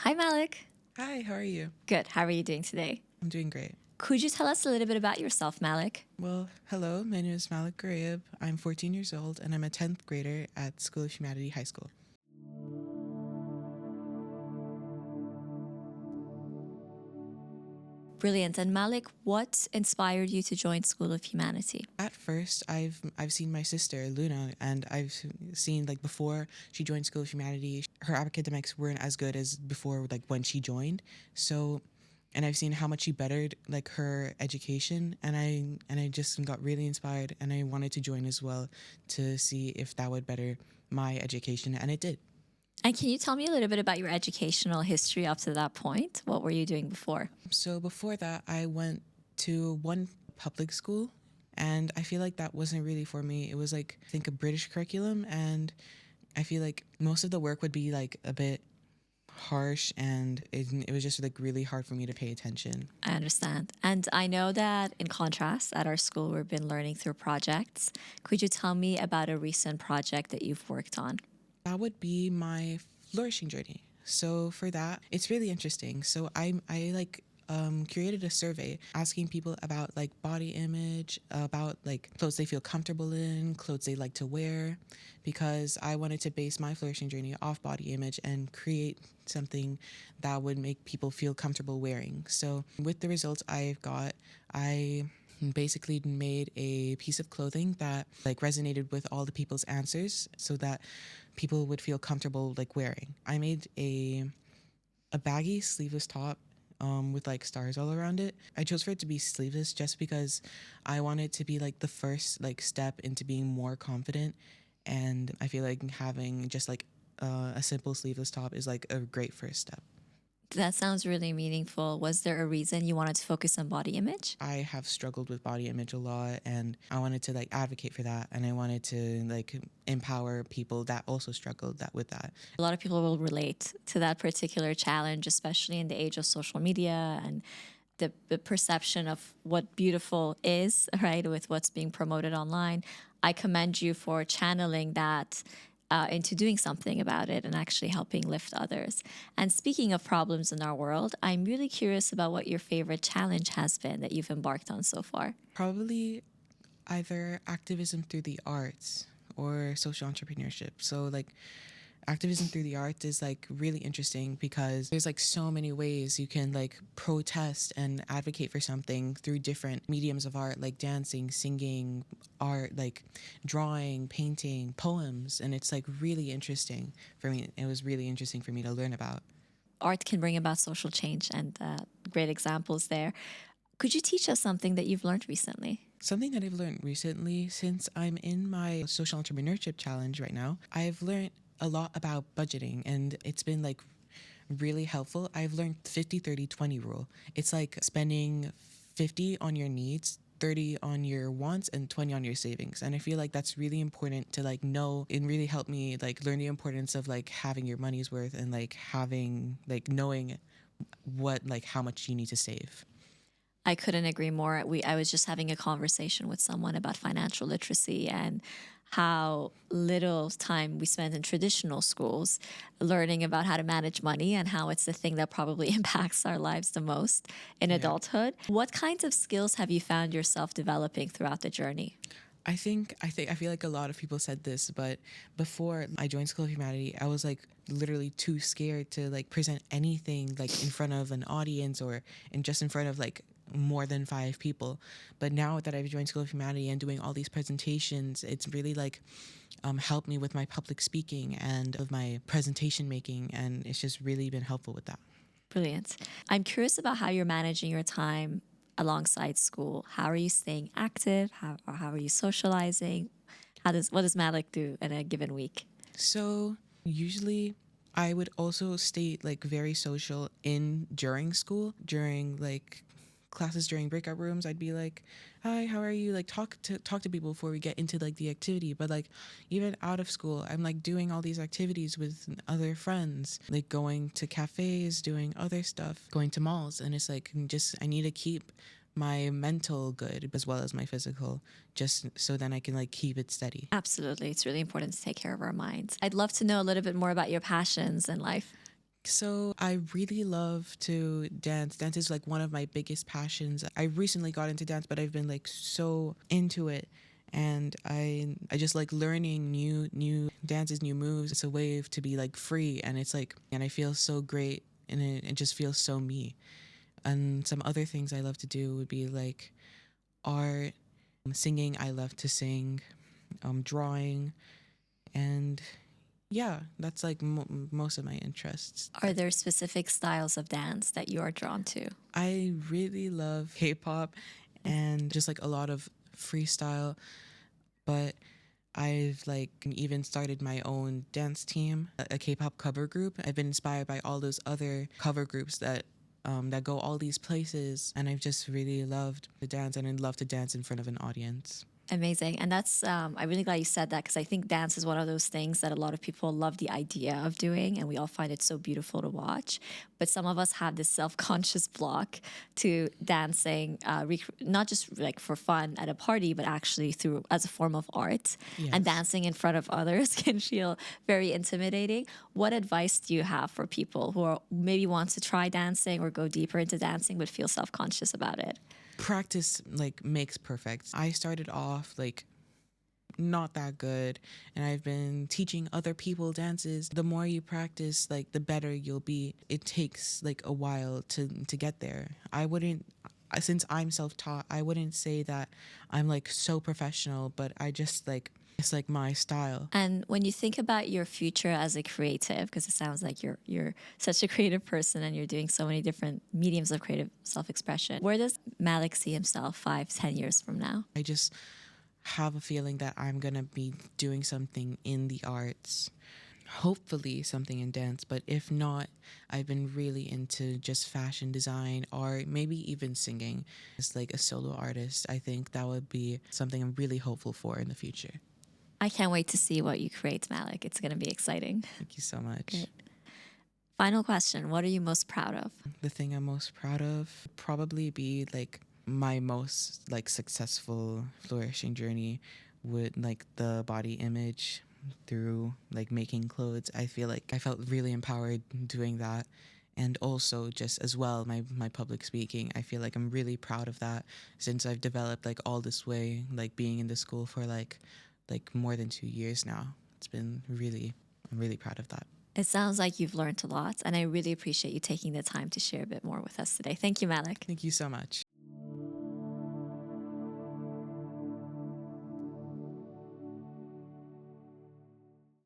Hi, Malik. Hi, how are you? Good. How are you doing today? I'm doing great. Could you tell us a little bit about yourself, Malik? Well, hello, my name is Malik. I'm 14 years old and I'm a 10th grader at School of Humanity High School. Brilliant. And Malik, what inspired you to join School of Humanity? At first, I've seen my sister Luna, and I've seen like before she joined School of Humanity, her academics weren't as good as before, like when she joined. So, and I've seen how much she bettered like her education, and I just got really inspired, and I wanted to join as well to see if that would better my education, and it did. And can you tell me a little bit about your educational history up to that point? What were you doing before? So before that, I went to one public school, and I feel like that wasn't really for me. It was like, I think, a British curriculum, and I feel like most of the work would be like a bit harsh, and it was just like really hard for me to pay attention. I understand. And I know that in contrast, at our school, we've been learning through projects. Could you tell me about a recent project that you've worked on? That would be my flourishing journey. So for that, it's really interesting. So I like created a survey asking people about like body image, about like clothes they feel comfortable in, clothes they like to wear, because I wanted to base my flourishing journey off body image and create something that would make people feel comfortable wearing. So with the results I've got, I basically made a piece of clothing that like resonated with all the people's answers so that people would feel comfortable like wearing. I made a baggy sleeveless top with like stars all around it. I chose for it to be sleeveless just because I wanted it to be like the first like step into being more confident, and I feel like having just like a simple sleeveless top is like a great first step. That sounds really meaningful. Was there a reason you wanted to focus on body image? I have struggled with body image a lot, and I wanted to like advocate for that, and I wanted to like empower people that also struggled that with that. A lot of people will relate to that particular challenge, especially in the age of social media and the perception of what beautiful is, right, with what's being promoted online. I commend you for channeling that into doing something about it and actually helping lift others. And speaking of problems in our world, I'm really curious about what your favorite challenge has been that you've embarked on so far. Probably either activism through the arts or social entrepreneurship. So like activism through the arts is like really interesting because there's like so many ways you can like protest and advocate for something through different mediums of art, like dancing, singing, art, like drawing, painting, poems, and it's like really interesting for me. It was really interesting for me to learn about. Art can bring about social change, and great examples there. Could you teach us something that you've learned recently? Something that I've learned recently, since I'm in my social entrepreneurship challenge right now, I've learned a lot about budgeting, and it's been like really helpful. I've learned 50/30/20 rule. It's like spending 50 on your needs, 30 on your wants, and 20 on your savings. And I feel like that's really important to like know, and really help me like learn the importance of like having your money's worth and like having like knowing what like how much you need to save. I couldn't agree more. I was just having a conversation with someone about financial literacy and how little time we spend in traditional schools learning about how to manage money and how it's the thing that probably impacts our lives the most in adulthood. What kinds of skills have you found yourself developing throughout the journey? I feel like a lot of people said this, but before I joined School of Humanity, I was like literally too scared to like present anything like in front of an audience or in front of like more than 5 people. But now that I've joined School of Humanity and doing all these presentations, it's really like helped me with my public speaking and of my presentation making, and it's just really been helpful with that. Brilliant. I'm curious about how you're managing your time alongside school. How are you staying active? How are you socializing? What does Malik do in a given week? So usually I would also stay like very social in during school, during like classes, during breakout rooms. I'd be like, hi, how are you? Like talk to people before we get into like the activity. But like even out of school, I'm like doing all these activities with other friends, like going to cafes, doing other stuff, going to malls. And it's like just I need to keep my mental good as well as my physical, just so then I can like keep it steady. Absolutely. It's really important to take care of our minds. I'd love to know a little bit more about your passions in life. So I really love to dance. Dance is like one of my biggest passions. I recently got into dance, but I've been like so into it. And I just like learning new dances, new moves. It's a way to be like free, and it's like, and I feel so great, and it just feels so me. And some other things I love to do would be like art, singing. I love to sing, drawing, and yeah, that's like most of my interests. Are there specific styles of dance that you are drawn to? I really love K-pop and just like a lot of freestyle, but I've like even started my own dance team, a K-pop cover group. I've been inspired by all those other cover groups that go all these places, and I've just really loved the dance, and I love to dance in front of an audience. Amazing. And that's, I'm really glad you said that because I think dance is one of those things that a lot of people love the idea of doing and we all find it so beautiful to watch. But some of us have this self conscious block to dancing, not just like for fun at a party, but actually through as a form of art. And Yes. dancing in front of others can feel very intimidating. What advice do you have for people who are maybe want to try dancing or go deeper into dancing but feel self conscious about it? Practice like makes perfect. I started off like not that good, and I've been teaching other people dances. The more you practice, like the better you'll be. It takes like a while to get there. I wouldn't, since I'm self-taught, I wouldn't say that I'm like so professional, but I just like, it's like my style. And when you think about your future as a creative, because it sounds like you're such a creative person and you're doing so many different mediums of creative self-expression, where does Malik see himself 5, 10 years from now? I just have a feeling that I'm gonna be doing something in the arts, hopefully something in dance, but if not, I've been really into just fashion design or maybe even singing as like a solo artist. I think that would be something I'm really hopeful for in the future. I can't wait to see what you create, Malik. It's going to be exciting. Thank you so much. Great. Final question. What are you most proud of? The thing I'm most proud of would probably be like my most like successful flourishing journey with like the body image through like making clothes. I feel like I felt really empowered doing that. And also just as well my public speaking. I feel like I'm really proud of that since I've developed like all this way, like being in the school for like more than 2 years now. It's been really, I'm really proud of that. It sounds like you've learned a lot, and I really appreciate you taking the time to share a bit more with us today. Thank you, Malik. Thank you so much.